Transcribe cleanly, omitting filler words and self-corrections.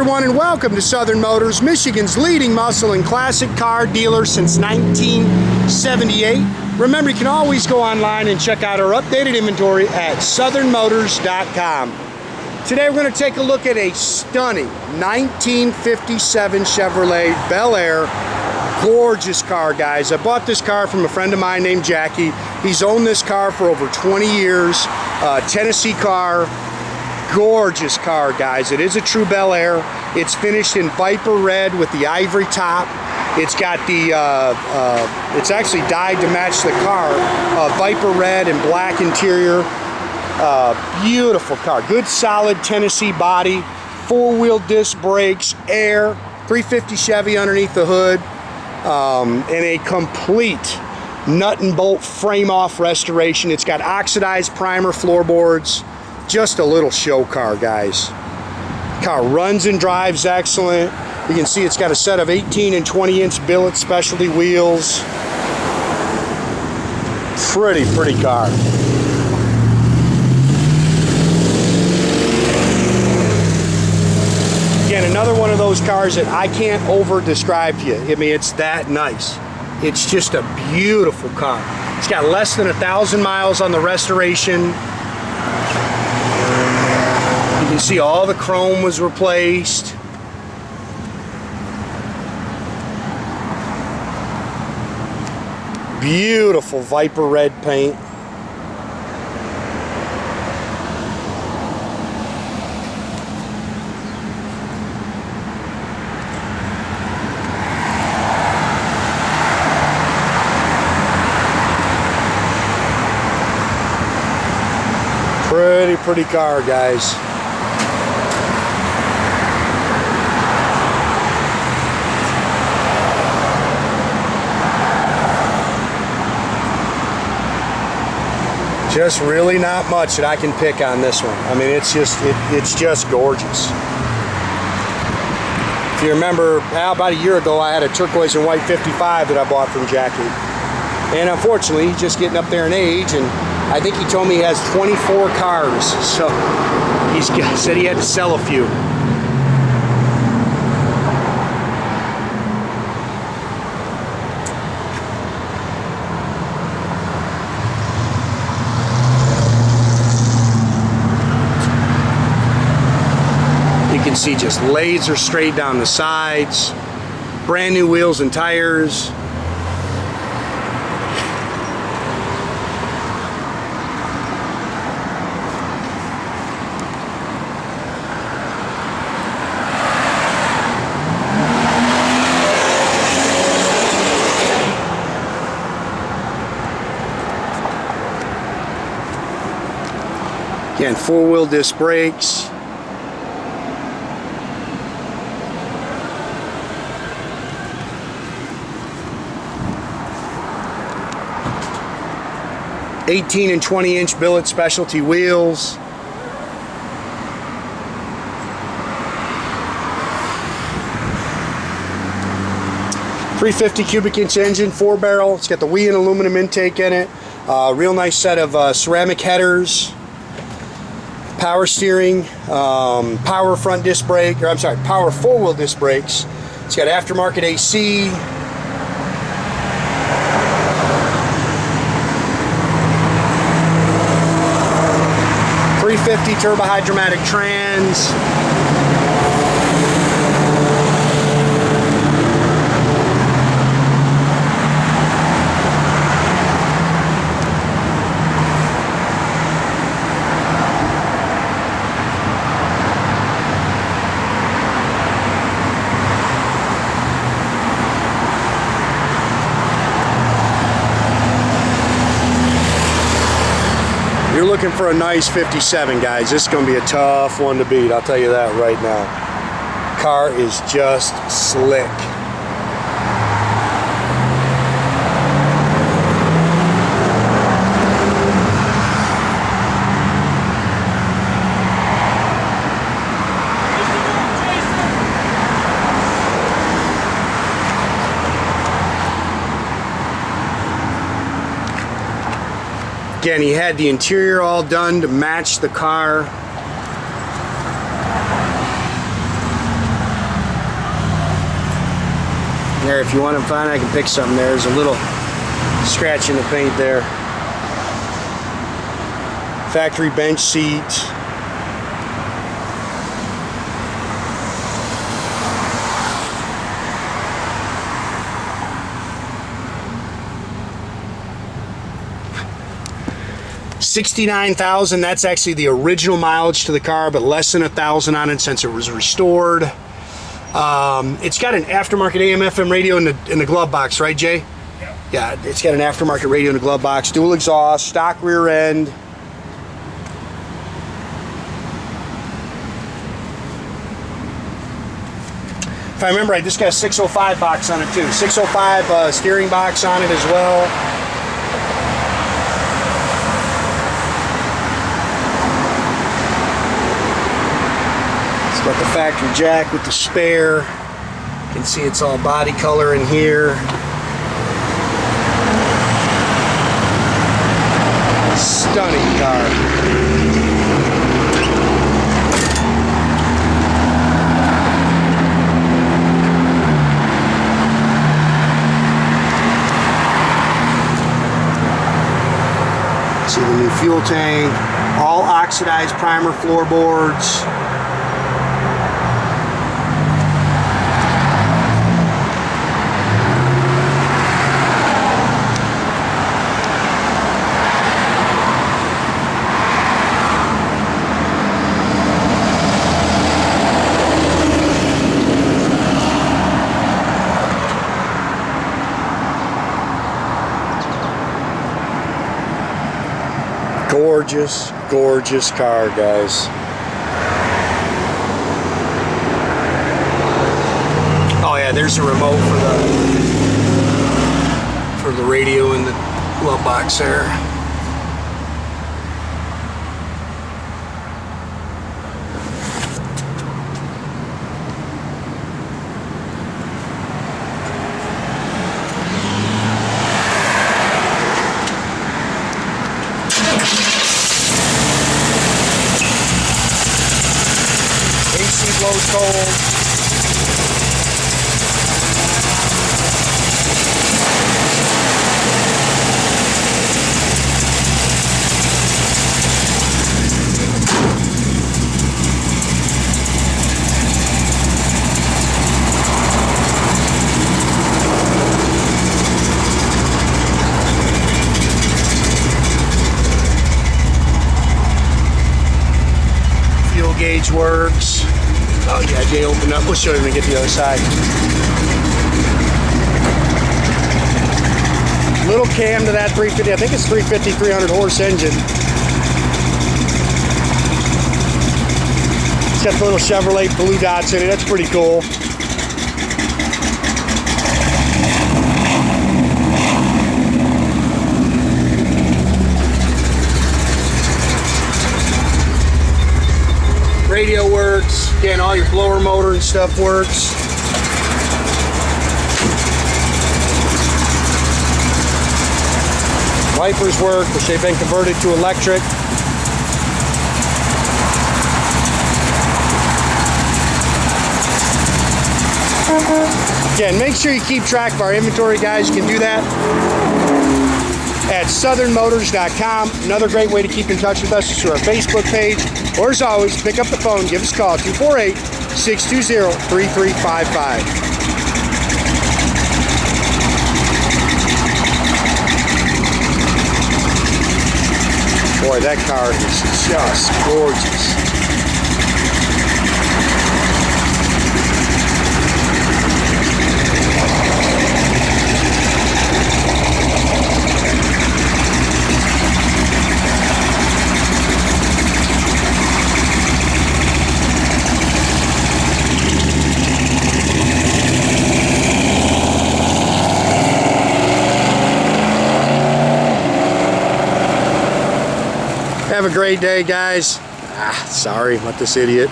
everyone, and welcome to Southern Motors, Michigan's leading muscle and classic car dealer since 1978. Remember, you can always go online and check out our updated inventory at southernmotors.com. Today we're going to take a look at a stunning 1957 Chevrolet Bel Air. Gorgeous car, guys. I bought this car from a friend of mine named Jackie. He's owned this car for over 20 years. Tennessee car. Gorgeous car, guys. It is a true Bel Air. It's finished in Viper red with the ivory top. It's got the, it's actually dyed to match the car. Viper red and black interior. Beautiful car. Good solid Tennessee body. Four-wheel disc brakes, air, 350 Chevy underneath the hood, and a complete nut and bolt frame-off restoration. It's got oxidized primer floorboards. Just a little show car, guys. Car runs and drives excellent. You can see it's got a set of 18 and 20 inch Billet Specialty wheels. Pretty car. Again, another one of those cars that I can't over describe to you. I mean, it's that nice. It's just a beautiful car. It's got less than 1,000 miles on the restoration. You can see all the chrome was replaced. Beautiful Viper red paint. Pretty car, guys. Just really not much that I can pick on this one. I mean, it's just gorgeous. If you remember, about a year ago, I had a turquoise and white 55 that I bought from Jackie. And unfortunately, he's just getting up there in age, and I think he told me he has 24 cars, so he said he had to sell a few. You can see just laser straight down the sides, brand new wheels and tires. Again, four-wheel disc brakes. '18 and 20 inch Billet Specialty wheels. .350 cubic inch engine, 4-barrel. It's got the Weiand aluminum intake in it. Real nice set of ceramic headers. Power steering, power front disc brake, or I'm sorry, power four-wheel disc brakes. It's got aftermarket AC. .350 turbo hydromatic trans. You're looking for a nice 57, guys. This is going to be a tough one to beat. I'll tell you that right now. Car is just slick. Again, he had the interior all done to match the car. There, if you want to find, I can pick something there. There's a little scratch in the paint there. Factory bench seat. $69,000. That's actually the original mileage to the car, but less than 1,000 on it since it was restored. It's got an aftermarket AM/FM radio in the glove box, right, Jay? Yeah, it's got an aftermarket radio in the glove box. Dual exhaust, stock rear end. If I remember right, this got a 605 box on it too. 605 steering box on it as well. Got the factory jack with the spare. You can see it's all body color in here. Stunning car. See the new fuel tank, all oxidized primer floorboards. Gorgeous, gorgeous car, guys. Oh yeah, there's a remote for the radio in the glove box there. Blows cold. Fuel gauge works. Oh yeah, Jay opened up. We'll show you when we get to the other side. Little cam to that 350. I think it's 350, 300 horse engine. It's got the little Chevrolet blue dots in it. That's pretty cool. Radio works. Again, all your blower motor and stuff works. Wipers work, which they've been converted to electric. Again, make sure you keep track of our inventory, guys. You can do that at southernmotors.com. Another great way to keep in touch with us is through our Facebook page. Or as always, pick up the phone, give us a call, 248-620-3355. Boy, that car is just gorgeous. Have a great day, guys. Sorry about this idiot.